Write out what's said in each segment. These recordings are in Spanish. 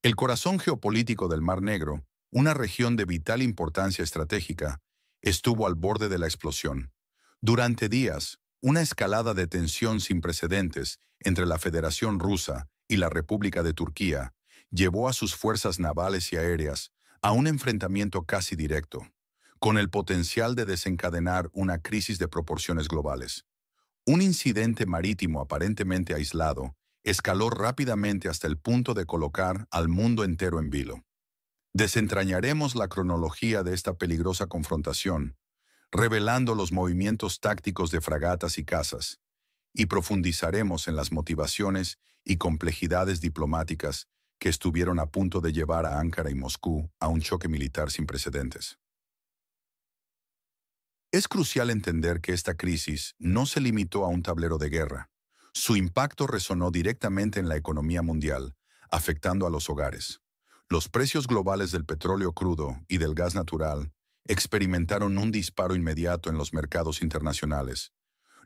El corazón geopolítico del Mar Negro, una región de vital importancia estratégica, estuvo al borde de la explosión. Durante días, una escalada de tensión sin precedentes entre la Federación Rusa y la República de Turquía llevó a sus fuerzas navales y aéreas a un enfrentamiento casi directo, con el potencial de desencadenar una crisis de proporciones globales. Un incidente marítimo aparentemente aislado escaló rápidamente hasta el punto de colocar al mundo entero en vilo. Desentrañaremos la cronología de esta peligrosa confrontación, revelando los movimientos tácticos de fragatas y cazas, y profundizaremos en las motivaciones y complejidades diplomáticas que estuvieron a punto de llevar a Ankara y Moscú a un choque militar sin precedentes. Es crucial entender que esta crisis no se limitó a un tablero de guerra. Su impacto resonó directamente en la economía mundial, afectando a los hogares. Los precios globales del petróleo crudo y del gas natural experimentaron un disparo inmediato en los mercados internacionales,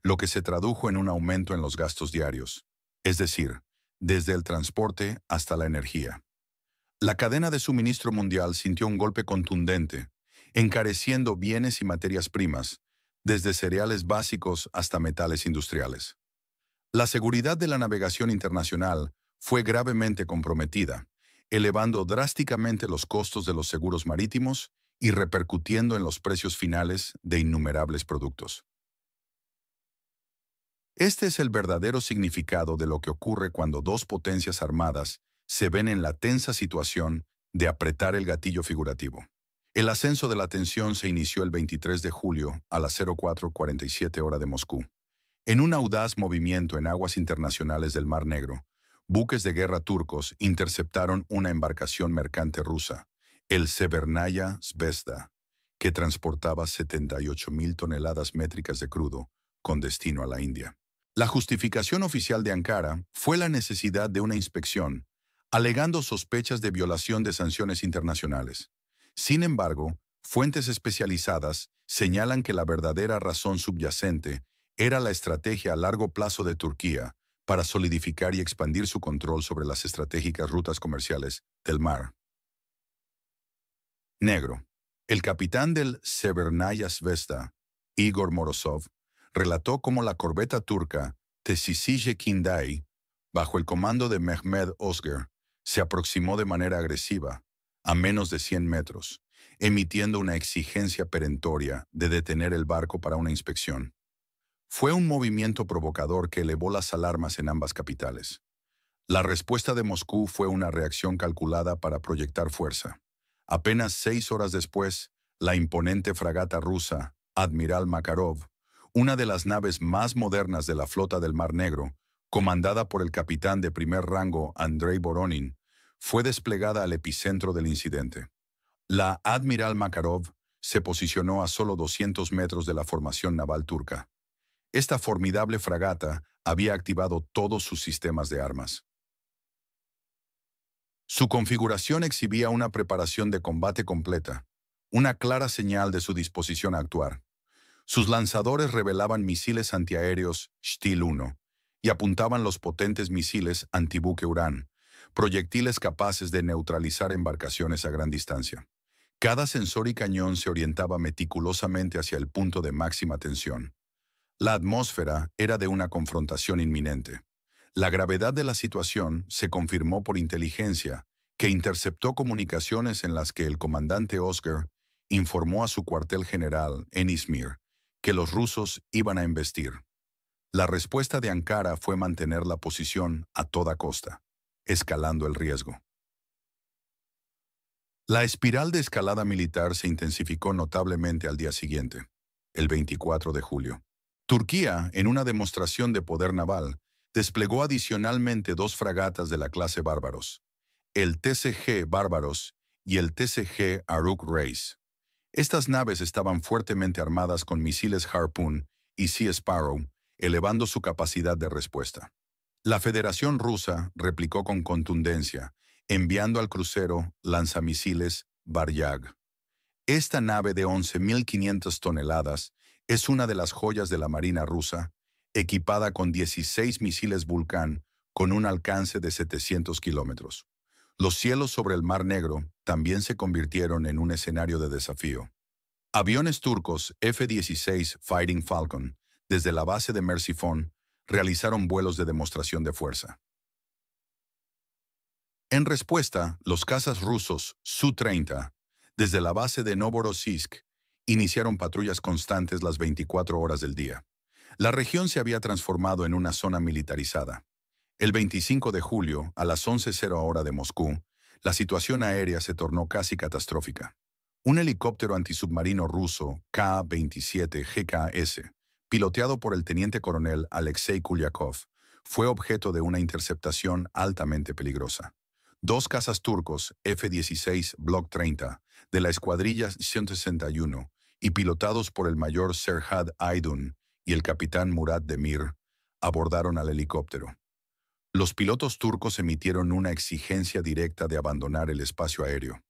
lo que se tradujo en un aumento en los gastos diarios, es decir, desde el transporte hasta la energía. La cadena de suministro mundial sintió un golpe contundente, encareciendo bienes y materias primas, desde cereales básicos hasta metales industriales. La seguridad de la navegación internacional fue gravemente comprometida, elevando drásticamente los costos de los seguros marítimos y repercutiendo en los precios finales de innumerables productos. Este es el verdadero significado de lo que ocurre cuando dos potencias armadas se ven en la tensa situación de apretar el gatillo figurativo. El ascenso de la tensión se inició el 23 de julio a las 04:47 hora de Moscú. En un audaz movimiento en aguas internacionales del Mar Negro, buques de guerra turcos interceptaron una embarcación mercante rusa, el Severnaya Zvezda, que transportaba 78.000 toneladas métricas de crudo con destino a la India. La justificación oficial de Ankara fue la necesidad de una inspección, alegando sospechas de violación de sanciones internacionales. Sin embargo, fuentes especializadas señalan que la verdadera razón subyacente era la estrategia a largo plazo de Turquía para solidificar y expandir su control sobre las estratégicas rutas comerciales del Mar Negro. El capitán del Severnaya Zvezda, Igor Morozov, relató cómo la corbeta turca Tesisije Kindai, bajo el comando de Mehmed Ozger, se aproximó de manera agresiva, a menos de 100 metros, emitiendo una exigencia perentoria de detener el barco para una inspección. Fue un movimiento provocador que elevó las alarmas en ambas capitales. La respuesta de Moscú fue una reacción calculada para proyectar fuerza. Apenas 6 horas después, la imponente fragata rusa, Admiral Makarov, una de las naves más modernas de la flota del Mar Negro, comandada por el capitán de primer rango Andrei Voronin, fue desplegada al epicentro del incidente. La Admiral Makarov se posicionó a solo 200 metros de la formación naval turca. Esta formidable fragata había activado todos sus sistemas de armas. Su configuración exhibía una preparación de combate completa, una clara señal de su disposición a actuar. Sus lanzadores revelaban misiles antiaéreos Shtil-1 y apuntaban los potentes misiles antibuque Uran, proyectiles capaces de neutralizar embarcaciones a gran distancia. Cada sensor y cañón se orientaba meticulosamente hacia el punto de máxima tensión. La atmósfera era de una confrontación inminente. La gravedad de la situación se confirmó por inteligencia, que interceptó comunicaciones en las que el comandante Ozger informó a su cuartel general en Izmir que los rusos iban a embestir. La respuesta de Ankara fue mantener la posición a toda costa, escalando el riesgo. La espiral de escalada militar se intensificó notablemente al día siguiente, el 24 de julio. Turquía, en una demostración de poder naval, desplegó adicionalmente 2 fragatas de la clase Bárbaros, el TCG Bárbaros y el TCG Aruk Reis. Estas naves estaban fuertemente armadas con misiles Harpoon y Sea Sparrow, elevando su capacidad de respuesta. La Federación Rusa replicó con contundencia, enviando al crucero lanzamisiles Baryag. Esta nave de 11.500 toneladas es una de las joyas de la Marina rusa, equipada con 16 misiles Vulcan con un alcance de 700 kilómetros. Los cielos sobre el Mar Negro también se convirtieron en un escenario de desafío. Aviones turcos F-16 Fighting Falcon, desde la base de Mersifon, realizaron vuelos de demostración de fuerza. En respuesta, los cazas rusos Su-30, desde la base de Novorossiysk, iniciaron patrullas constantes las 24 horas del día. La región se había transformado en una zona militarizada. El 25 de julio, a las 11:00 hora de Moscú, la situación aérea se tornó casi catastrófica. Un helicóptero antisubmarino ruso Ka-27 GKS, piloteado por el teniente coronel Alexei Kulyakov, fue objeto de una interceptación altamente peligrosa. Dos cazas turcos F-16 Block 30 de la escuadrilla 161 y pilotados por el mayor Serhad Aydun y el capitán Murat Demir abordaron al helicóptero. Los pilotos turcos emitieron una exigencia directa de abandonar el espacio aéreo.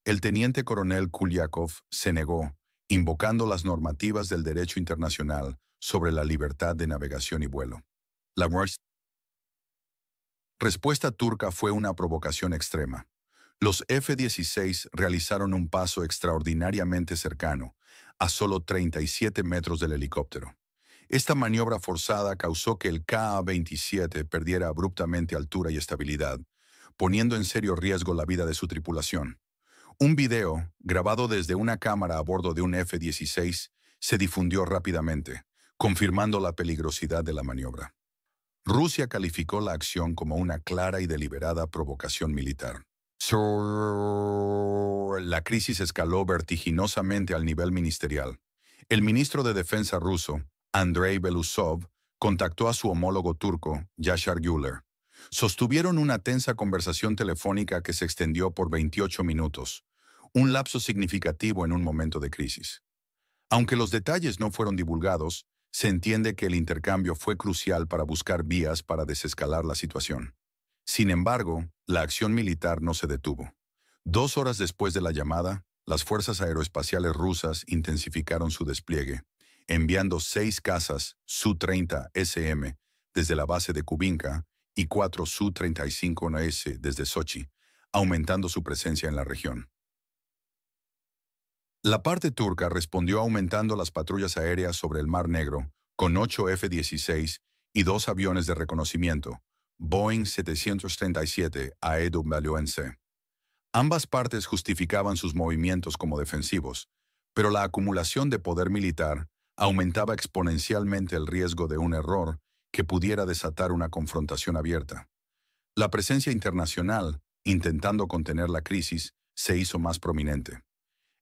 El teniente coronel Kulyakov se negó, invocando las normativas del derecho internacional sobre la libertad de navegación y vuelo. La respuesta turca fue una provocación extrema. Los F-16 realizaron un paso extraordinariamente cercano, a solo 37 metros del helicóptero. Esta maniobra forzada causó que el Ka-27 perdiera abruptamente altura y estabilidad, poniendo en serio riesgo la vida de su tripulación. Un video, grabado desde una cámara a bordo de un F-16, se difundió rápidamente, confirmando la peligrosidad de la maniobra. Rusia calificó la acción como una clara y deliberada provocación militar. La crisis escaló vertiginosamente al nivel ministerial. El ministro de Defensa ruso, Andrei Belousov, contactó a su homólogo turco, Yashar Güler. Sostuvieron una tensa conversación telefónica que se extendió por 28 minutos, un lapso significativo en un momento de crisis. Aunque los detalles no fueron divulgados, se entiende que el intercambio fue crucial para buscar vías para desescalar la situación. Sin embargo, la acción militar no se detuvo. 2 horas después de la llamada, las fuerzas aeroespaciales rusas intensificaron su despliegue, enviando 6 cazas Su-30 SM desde la base de Kubinka y 4 Su-35S desde Sochi, aumentando su presencia en la región. La parte turca respondió aumentando las patrullas aéreas sobre el Mar Negro con 8 F-16 y 2 aviones de reconocimiento, Boeing 737 AEW-NC. Ambas partes justificaban sus movimientos como defensivos, pero la acumulación de poder militar aumentaba exponencialmente el riesgo de un error que pudiera desatar una confrontación abierta. La presencia internacional, intentando contener la crisis, se hizo más prominente.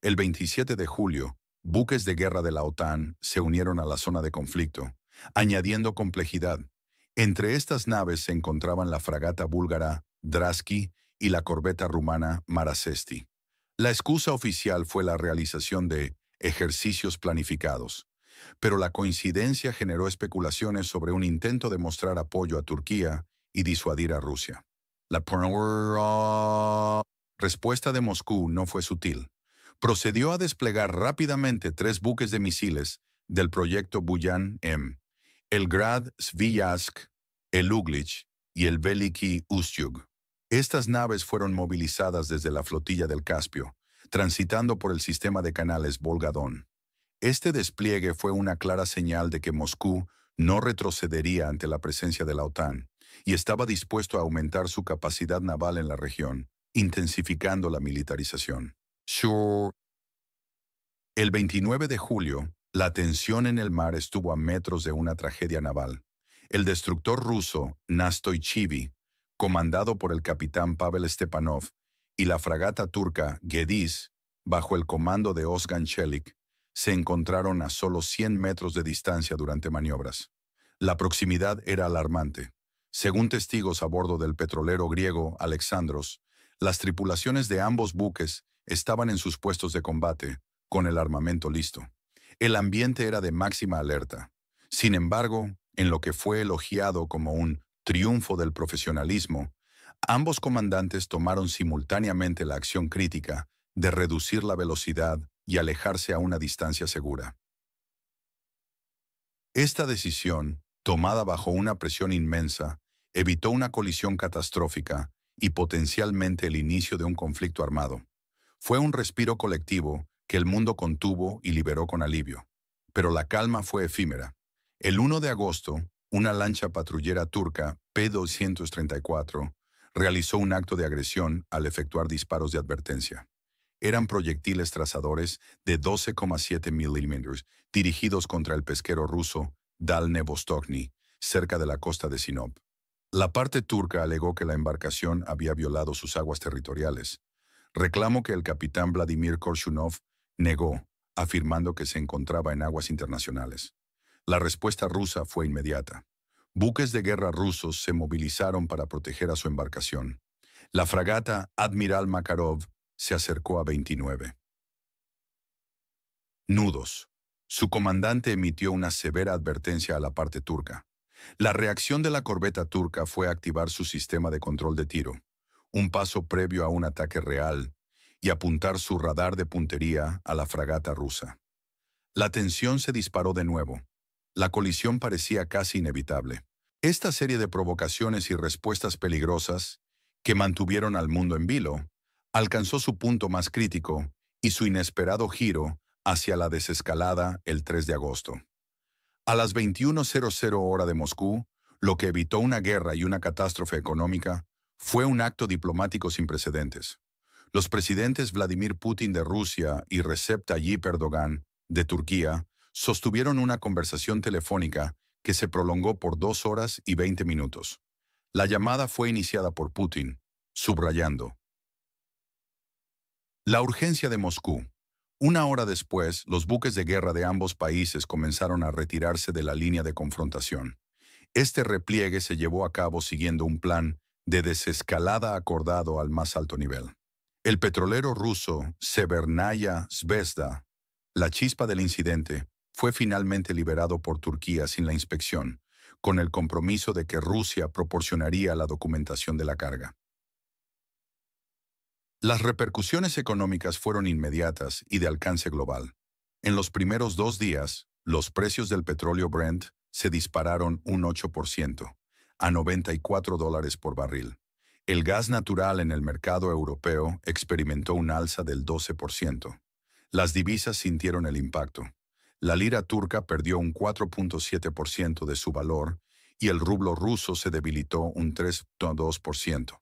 El 27 de julio, buques de guerra de la OTAN se unieron a la zona de conflicto, añadiendo complejidad. Entre estas naves se encontraban la fragata búlgara Draski y la corbeta rumana Marasesti. La excusa oficial fue la realización de ejercicios planificados, pero la coincidencia generó especulaciones sobre un intento de mostrar apoyo a Turquía y disuadir a Rusia. La respuesta de Moscú no fue sutil. Procedió a desplegar rápidamente 3 buques de misiles del proyecto Buyan-M, el Grad Sviazk, el Uglich y el Veliki Ustyug. Estas naves fueron movilizadas desde la flotilla del Caspio, transitando por el sistema de canales Volga-Don. Este despliegue fue una clara señal de que Moscú no retrocedería ante la presencia de la OTAN y estaba dispuesto a aumentar su capacidad naval en la región, intensificando la militarización. El 29 de julio, la tensión en el mar estuvo a metros de una tragedia naval. El destructor ruso Nastoychivi, comandado por el capitán Pavel Stepanov, y la fragata turca Gediz, bajo el comando de Ozgan Çelik, se encontraron a solo 100 metros de distancia durante maniobras. La proximidad era alarmante. Según testigos a bordo del petrolero griego Alexandros, las tripulaciones de ambos buques estaban en sus puestos de combate, con el armamento listo. El ambiente era de máxima alerta. Sin embargo, en lo que fue elogiado como un triunfo del profesionalismo, ambos comandantes tomaron simultáneamente la acción crítica de reducir la velocidad y alejarse a una distancia segura. Esta decisión, tomada bajo una presión inmensa, evitó una colisión catastrófica y potencialmente el inicio de un conflicto armado. Fue un respiro colectivo que el mundo contuvo y liberó con alivio. Pero la calma fue efímera. El 1 de agosto, una lancha patrullera turca P-234 realizó un acto de agresión al efectuar disparos de advertencia. Eran proyectiles trazadores de 12,7 milímetros dirigidos contra el pesquero ruso Dalnevostokny, cerca de la costa de Sinop. La parte turca alegó que la embarcación había violado sus aguas territoriales, reclamo que el capitán Vladimir Korshunov negó, afirmando que se encontraba en aguas internacionales. La respuesta rusa fue inmediata. Buques de guerra rusos se movilizaron para proteger a su embarcación. La fragata Admiral Makarov se acercó a 29 nudos. Su comandante emitió una severa advertencia a la parte turca. La reacción de la corbeta turca fue activar su sistema de control de tiro, un paso previo a un ataque real, y apuntar su radar de puntería a la fragata rusa. La tensión se disparó de nuevo. La colisión parecía casi inevitable. Esta serie de provocaciones y respuestas peligrosas, que mantuvieron al mundo en vilo, alcanzó su punto más crítico y su inesperado giro hacia la desescalada el 3 de agosto. A las 21:00 hora de Moscú, lo que evitó una guerra y una catástrofe económica fue un acto diplomático sin precedentes. Los presidentes Vladimir Putin de Rusia y Recep Tayyip Erdogan de Turquía sostuvieron una conversación telefónica que se prolongó por 2 horas y 20 minutos. La llamada fue iniciada por Putin, subrayando: la urgencia de Moscú. Una hora después, los buques de guerra de ambos países comenzaron a retirarse de la línea de confrontación. Este repliegue se llevó a cabo siguiendo un plan de desescalada acordado al más alto nivel. El petrolero ruso Severnaya Zvezda, la chispa del incidente, fue finalmente liberado por Turquía sin la inspección, con el compromiso de que Rusia proporcionaría la documentación de la carga. Las repercusiones económicas fueron inmediatas y de alcance global. En los primeros 2 días, los precios del petróleo Brent se dispararon un 8%, a $94 por barril. El gas natural en el mercado europeo experimentó un alza del 12%. Las divisas sintieron el impacto. La lira turca perdió un 4,7% de su valor y el rublo ruso se debilitó un 3,2%.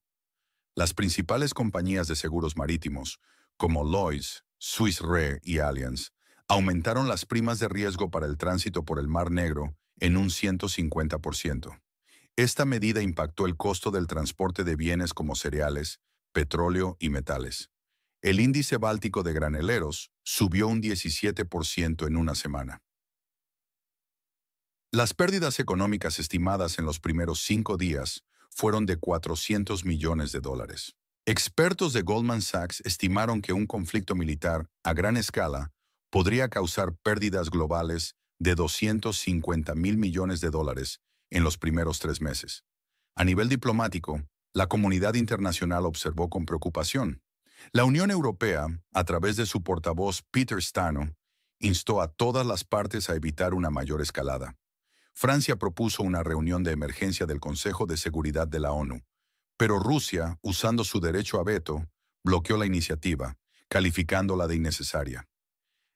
Las principales compañías de seguros marítimos, como Lloyd's, Swiss Re y Allianz, aumentaron las primas de riesgo para el tránsito por el Mar Negro en un 150%. Esta medida impactó el costo del transporte de bienes como cereales, petróleo y metales. El índice báltico de graneleros subió un 17% en una semana. Las pérdidas económicas estimadas en los primeros 5 días fueron de $400 millones. Expertos de Goldman Sachs estimaron que un conflicto militar a gran escala podría causar pérdidas globales de $250.000 millones en los primeros 3 meses. A nivel diplomático, la comunidad internacional observó con preocupación. La Unión Europea, a través de su portavoz Peter Stano, instó a todas las partes a evitar una mayor escalada. Francia propuso una reunión de emergencia del Consejo de Seguridad de la ONU, pero Rusia, usando su derecho a veto, bloqueó la iniciativa, calificándola de innecesaria.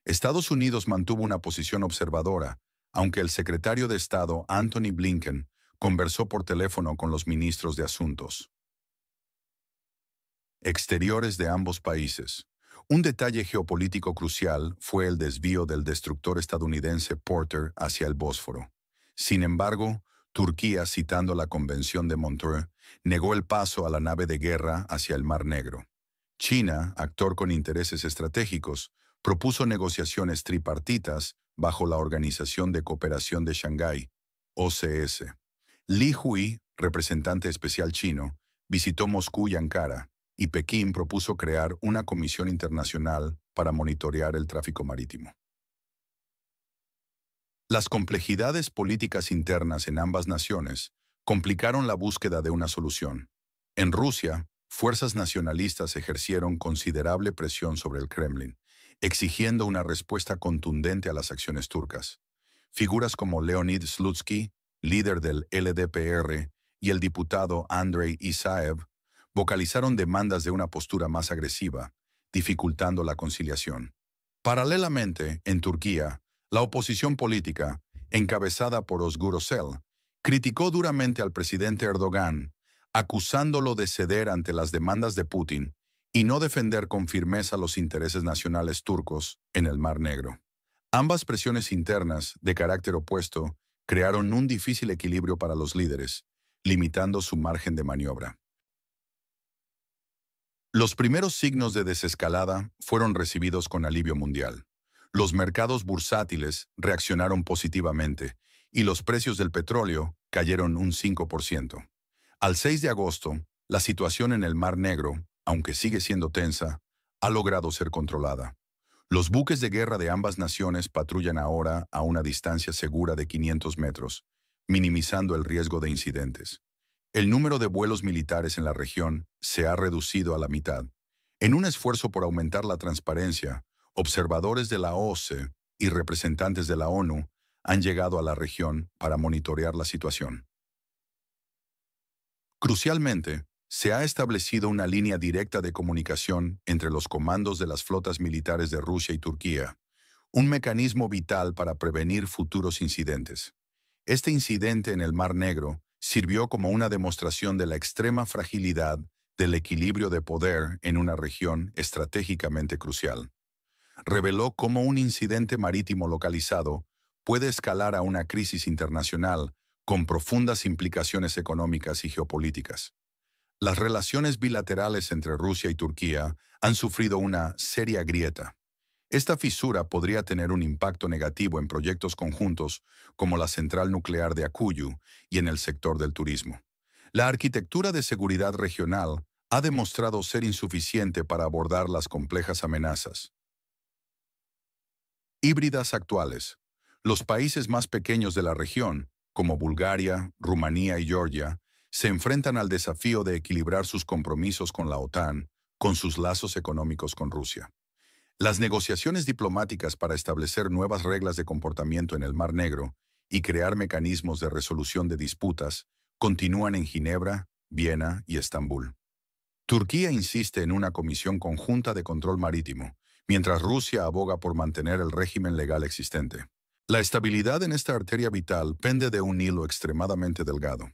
Estados Unidos mantuvo una posición observadora, aunque el secretario de Estado Antony Blinken conversó por teléfono con los ministros de Asuntos Exteriores de ambos países. Un detalle geopolítico crucial fue el desvío del destructor estadounidense Porter hacia el Bósforo. Sin embargo, Turquía, citando la Convención de Montreux, negó el paso a la nave de guerra hacia el Mar Negro. China, actor con intereses estratégicos, propuso negociaciones tripartitas bajo la Organización de Cooperación de Shanghái, OCS. Li Hui, representante especial chino, visitó Moscú y Ankara, y Pekín propuso crear una comisión internacional para monitorear el tráfico marítimo. Las complejidades políticas internas en ambas naciones complicaron la búsqueda de una solución. En Rusia, fuerzas nacionalistas ejercieron considerable presión sobre el Kremlin, exigiendo una respuesta contundente a las acciones turcas. Figuras como Leonid Slutsky, líder del LDPR, y el diputado Andrei Isaev vocalizaron demandas de una postura más agresiva, dificultando la conciliación. Paralelamente, en Turquía, la oposición política, encabezada por Özgür Özel, criticó duramente al presidente Erdogan, acusándolo de ceder ante las demandas de Putin y no defender con firmeza los intereses nacionales turcos en el Mar Negro. Ambas presiones internas, de carácter opuesto, crearon un difícil equilibrio para los líderes, limitando su margen de maniobra. Los primeros signos de desescalada fueron recibidos con alivio mundial. Los mercados bursátiles reaccionaron positivamente y los precios del petróleo cayeron un 5%. Al 6 de agosto, la situación en el Mar Negro, aunque sigue siendo tensa, ha logrado ser controlada. Los buques de guerra de ambas naciones patrullan ahora a una distancia segura de 500 metros, minimizando el riesgo de incidentes. El número de vuelos militares en la región se ha reducido a la mitad. En un esfuerzo por aumentar la transparencia, observadores de la OSCE y representantes de la ONU han llegado a la región para monitorear la situación. Crucialmente, se ha establecido una línea directa de comunicación entre los comandos de las flotas militares de Rusia y Turquía, un mecanismo vital para prevenir futuros incidentes. Este incidente en el Mar Negro sirvió como una demostración de la extrema fragilidad del equilibrio de poder en una región estratégicamente crucial. Reveló cómo un incidente marítimo localizado puede escalar a una crisis internacional con profundas implicaciones económicas y geopolíticas. Las relaciones bilaterales entre Rusia y Turquía han sufrido una seria grieta. Esta fisura podría tener un impacto negativo en proyectos conjuntos como la central nuclear de Akuyu y en el sector del turismo. La arquitectura de seguridad regional ha demostrado ser insuficiente para abordar las complejas amenazas híbridas actuales. Los países más pequeños de la región, como Bulgaria, Rumanía y Georgia, se enfrentan al desafío de equilibrar sus compromisos con la OTAN con sus lazos económicos con Rusia. Las negociaciones diplomáticas para establecer nuevas reglas de comportamiento en el Mar Negro y crear mecanismos de resolución de disputas continúan en Ginebra, Viena y Estambul. Turquía insiste en una comisión conjunta de control marítimo, mientras Rusia aboga por mantener el régimen legal existente. La estabilidad en esta arteria vital pende de un hilo extremadamente delgado.